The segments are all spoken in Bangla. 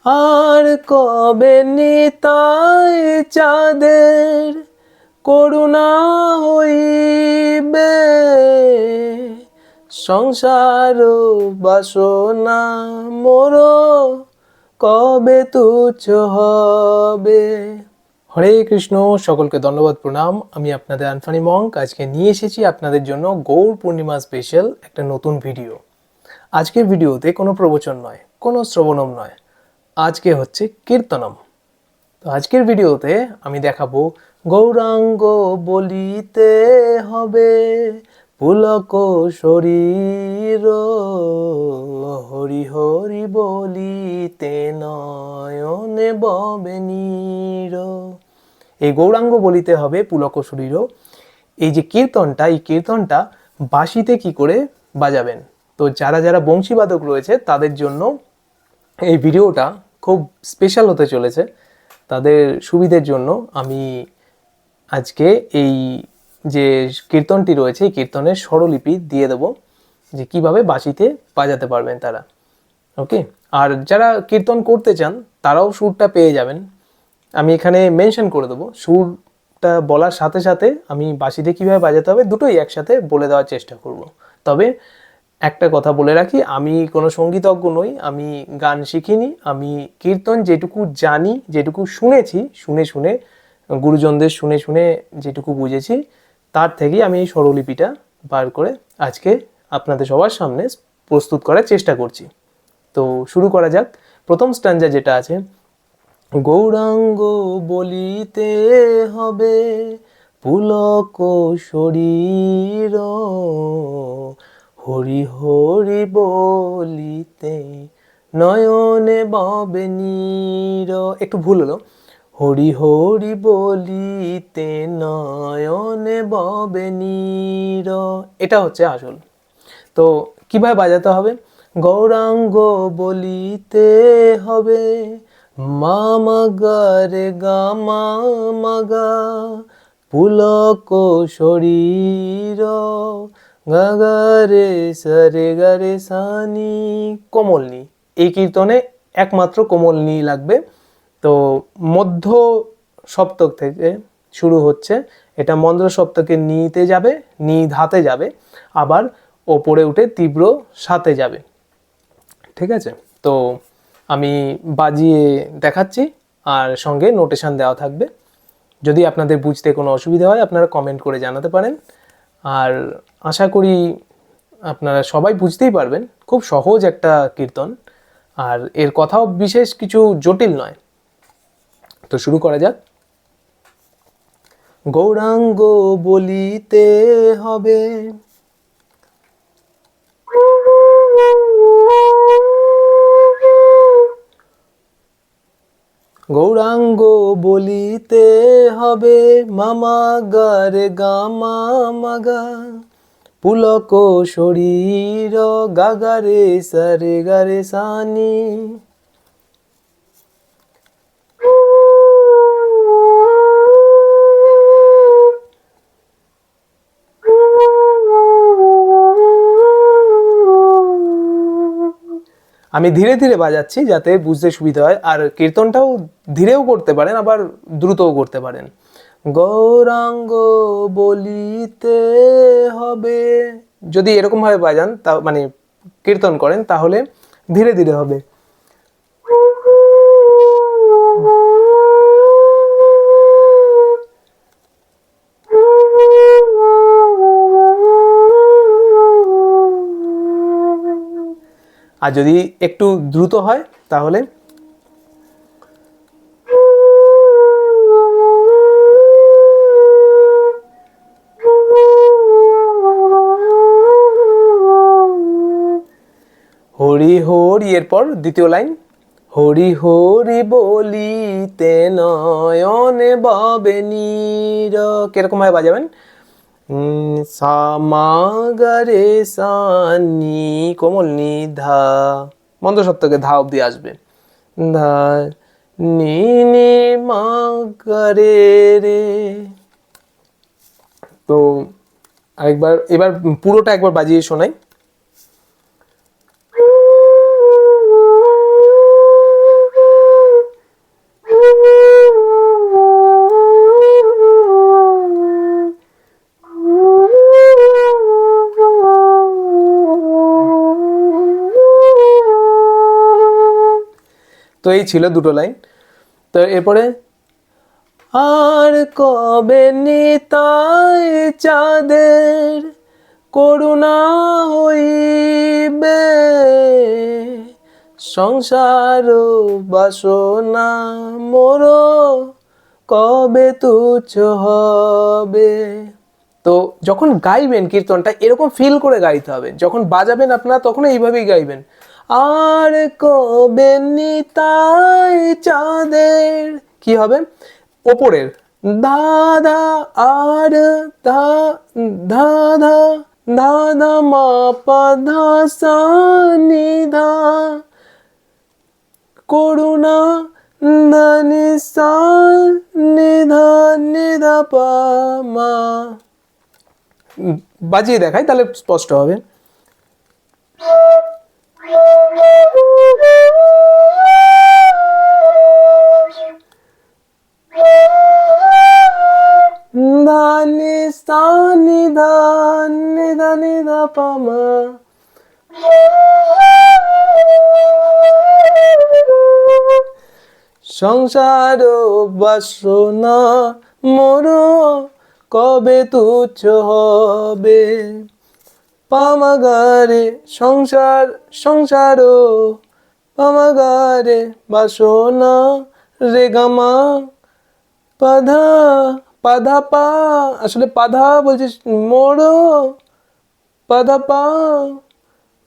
আর কবে নিতাই চাঁদের করুণা হইবে, সংসার বাসনা মোর কবে তুচ্ছ হবে। হরে কৃষ্ণ, সকলকে ধন্যবাদ প্রণাম। আমি আপনাদের আনফানি মঙ্ক। আজকে নিয়ে এসেছি আপনাদের জন্য গৌর পূর্ণিমা স্পেশাল একটা নতুন ভিডিও। আজকের ভিডিওতে কোনো প্রবচন নয়, কোনো শ্রবণম নয়, আজকে হচ্ছে কীর্তনম। তো আজকের ভিডিওতে আমি দেখাবো গৌরাঙ্গ বলিতে হবে পুলক শরীর, হরি হরি বলিতে নয়নে ববে নীর। এই গৌরাঙ্গ বলিতে হবে পুলক শরীর, এই যে কীর্তনটা, এই কীর্তনটা বাঁশিতে কি করে বাজাবেন। তো যারা যারা বংশীবাদক রয়েছে তাদের জন্য এই ভিডিওটা খুব স্পেশাল হতে চলেছে। তাদের সুবিধের জন্য আমি আজকে এই যে কীর্তনটি রয়েছে এই কীর্তনের স্বরলিপি দিয়ে দেবো, যে কিভাবে বাঁশিতে বাজাতে পারবেন তারা। ওকে, আর যারা কীর্তন করতে চান তারাও সুরটা পেয়ে যাবেন। আমি এখানে মেনশন করে দেবো, সুরটা বলার সাথে সাথে আমি বাঁশিতে কীভাবে বাজাতে হবে দুটোই একসাথে বলে দেওয়ার চেষ্টা করব। তবে একটা কথা বলে রাখি, আমি কোনো সঙ্গীতজ্ঞ নই, আমি গান শিখিনি। আমি কীর্তন যেটুকু জানি, যেটুকু শুনেছি, শুনে গুরুজনদের শুনে যেটুকু বুঝেছি, তার থেকেই আমি এই স্বরলিপিটা বার করে আজকে আপনাদের সবার সামনে প্রস্তুত করার চেষ্টা করছি। তো শুরু করা যাক। প্রথম স্ট্যাঞ্জা যেটা আছে, গৌরাঙ্গ বলিতে হবে পুলক শরীর, হরি হরি বলিতে নয়নে ববে নীর। একটু ভুল হলো, হরি হরি বলিতে নয়নে ববে নীর, এটা হচ্ছে আসল। তো কিভাবে বাজাতে হবে, গৌরাঙ্গ বলিতে হবে মামা গা রে গা মা গা পুলক শরীর, গা গা রে গা রে সানি, কোমল নি। এই কীর্তনে একমাত্র কোমল নি লাগবে। তো মধ্য সপ্তক থেকে শুরু হচ্ছে, এটা মন্দ্র সপ্তকে নিতে যাবে, নি ধাতে যাবে, আবার ওপরে উঠে তীব্র সাথে যাবে। ঠিক আছে, তো আমি বাজিয়ে দেখাচ্ছি আর সঙ্গে নোটেশন দেওয়া থাকবে। যদি আপনাদের বুঝতে কোনো অসুবিধা হয় আপনারা কমেন্ট করে জানাতে পারেন। আর আশা করি আপনারা সবাই বুঝতেই পারবেন, খুব সহজ একটা কীর্তন, আর এর কথাও বিশেষ কিছু জটিল নয়। তো শুরু করা যাক। গৌরাঙ্গ বলিতে হবে গৌরাঙ্গ বলিতে হবে মামা গা রে গা মা গা পুলক শরীর, গা গা রে গা রে সানি। আমি ধীরে ধীরে বাজাচ্ছি যাতে বুঝতে সুবিধা হয়, আর কীর্তনটাও ধীরেও করতে পারেন আবার দ্রুতও করতে পারেন। গৌরাঙ্গ বলিতে হবে, যদি এরকমভাবে বাজান তা মানে কীর্তন করেন তাহলে ধীরে ধীরে হবে। আর যদি একটু দ্রুত হয় তাহলে হরি হরি, এরপর দ্বিতীয় লাইন, হরি হরি বলিতে নয়নে ববে নীর। কিরকম ভাবে বাজাবেন, সা মা গা রে সা নি, কোমল নি ধা, মন্দ্র সপ্তকে ধা অব্দি আসবে, ধা নি নি মা গা রে রে। তো আরেকবার, এবার পুরোটা একবার বাজিয়ে শোনাই। তো এই ছিল দুটো লাইন। তো এরপরে আর কবে নিতাই চাঁদের করুণা হইবে, সংসার বাসনা মোর কবে তুচ্ছ হবে। তো যখন গাইবেন কীর্তনটা এরকম ফিল করে গাইতে হবে, যখন বাজাবেন আপনারা তখন এইভাবেই গাইবেন, আর কবে নিতাই চাঁদের, কি হবে ওপরের দাদা আর ধা ধাধা ধাধা মা পা ধা সা নি ধা করুণা ধানি সা নিধা নিধা পা মা। বাজিয়ে দেখাই তাহলে স্পষ্ট হবে। ধানি সা নিধা নিধা নিধা পা মা। সংসার বাসনা মোর কবে তুচ্ছ হবে, পামাগারে সংসার সংসার পামাগারে বাসনা রে গামা পাধা পাধা পা, আসলে পাধা বলছিস মোর পাধা পা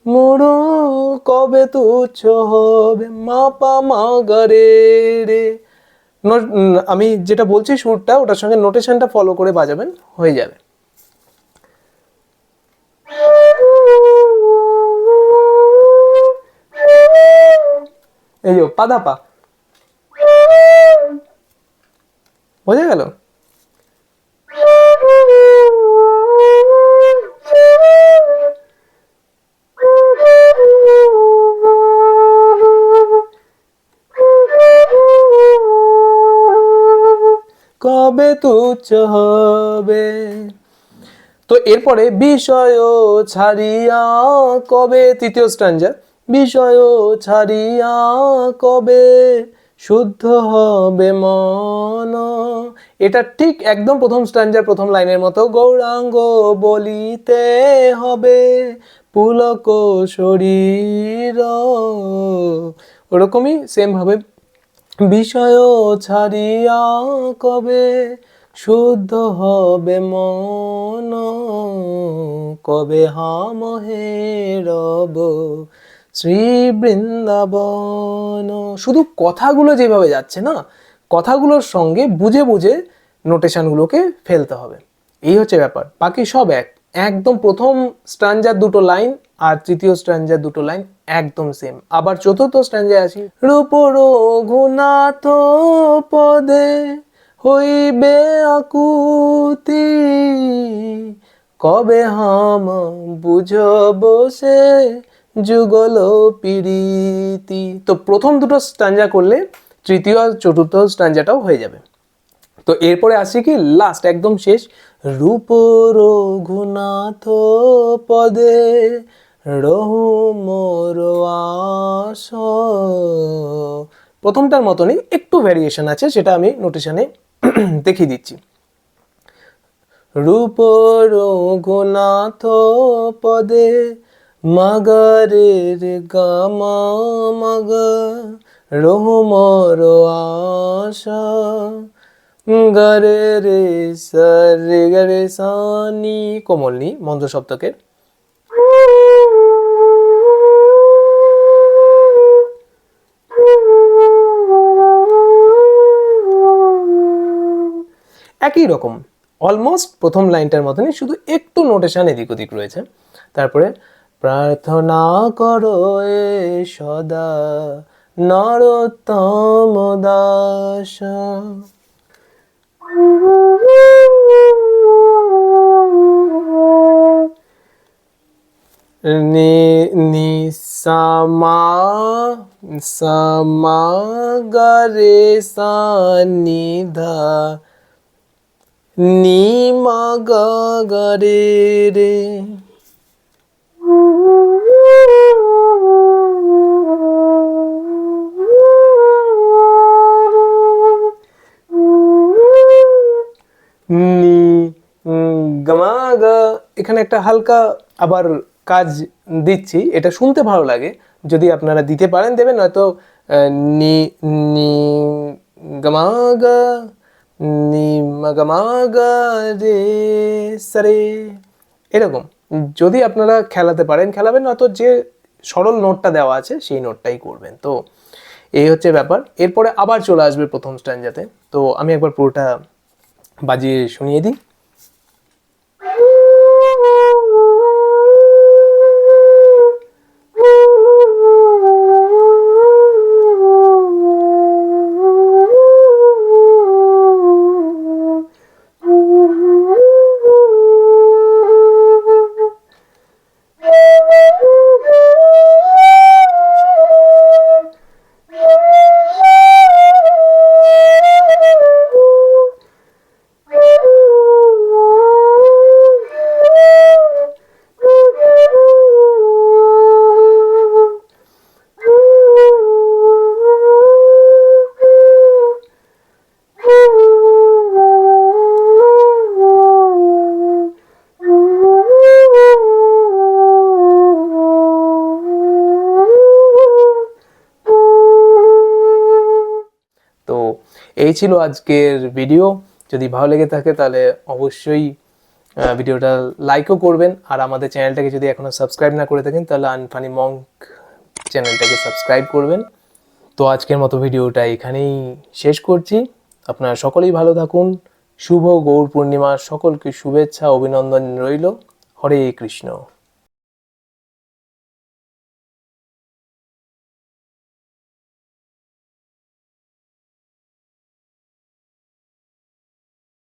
মোর কবে তুচ্ছ হবে, মা পা মা গা রে রে। আমি যেটা বলছি সুরটা ওটার সঙ্গে নোটেশনটা ফলো করে বাজাবেন, হয়ে যাবে। এই যে পাদা পা, বোঝা গেল? কবে তুচ্ছ হবে। তো এরপরে বিষয় ছাড়িয়া কবে, তৃতীয় স্ট্যাঞ্জা, বিষয় ছাড়িয়া কবে শুদ্ধ হবে মন, এটা ঠিক একদম প্রথম স্ট্যাঞ্জার প্রথম লাইনের মতো, গৌরাঙ্গ বলিতে হবে পুলক শরীর, ওরকমই সেম ভাবে বিষয় ছাড়িয়া কবে শুদ্ধ হবে মন, কবে হাম হেরব শ্রী বৃন্দাবন। শুধু কথাগুলো যেভাবে যাচ্ছে না, কথাগুলোর সঙ্গে বুঝে বুঝে নোটেশনগুলোকে ফেলতে হবে, এই হচ্ছে ব্যাপার। বাকি সব একদম প্রথম স্ট্যাঞ্জার দুটো লাইন আর তৃতীয় স্ট্যাঞ্জার দুটো লাইন একদম সেম। আবার চতুর্থ স্ট্যাঞ্জায় আসি, রূপ রঘুনাথ পদে হইবে আকুতি, কবে হাম বুঝব সে যুগল প্রীতি। তো প্রথম দুটো স্ট্যাঞ্জা করলে তৃতীয় আর চতুর্থ স্ট্যাঞ্জাটাও হয়ে যাবে। তো এরপরে আসি কি লাস্ট একদম শেষ, রূপ রঘুনাথ পদে রহু মোর আশ। প্রথমটার মতনই একটু ভ্যারিয়েশন আছে, সেটা আমি নোটেশনে দেখিয়ে দিচ্ছি। রূপ রঘুনাথ পদে মগরে রে গামা মগ রহু মোর আশা, গরে রে সরে গরে সানি কোমলনি মন্ত্র সপ্তকের। একই রকম অলমোস্ট প্রথম লাইনটার মতনই, শুধু একটু নোটেশন এদিক ওদিক রয়েছে। তারপরে প্রার্থনা করো এ সদা নরোত্তম দাস, নি সামা সামা গরে সা নি ধা নি মা গা গা রে রে। নি গামা গা, এখানে একটা হালকা আবার কাজ দিচ্ছি, এটা শুনতে ভালো লাগে, যদি আপনারা দিতে পারেন দেবেন, নয়তো নি নি গামা গা, নি মা গামা গা রে সারে, এরকম। যদি আপনারা খেলাতে পারেন খেলাবেন, নয়তো যে সরল নোটটা দেওয়া আছে সেই নোটটাই করবেন। তো এই হচ্ছে ব্যাপার। এরপরে আবার চলে আসবে প্রথম স্ট্যান্ডাতে। তো আমি একবার পুরোটা বাজিয়ে শুনিয়ে দিই। তো এই ছিল আজকের ভিডিও। যদি ভালো লেগে থাকে তাহলে অবশ্যই ভিডিওটা লাইকও করবেন, আর আমাদের চ্যানেলটাকে যদি এখনো সাবস্ক্রাইব না করে থাকেন তাহলে আনফানি মঙ্ক চ্যানেলটাকে সাবস্ক্রাইব করবেন। তো আজকের মতো ভিডিওটা এখানেই শেষ করছি। আপনারা সকলেই ভালো থাকুন। শুভ গৌর পূর্ণিমা, সকলকে শুভেচ্ছা অভিনন্দন রইল। হরে কৃষ্ণ।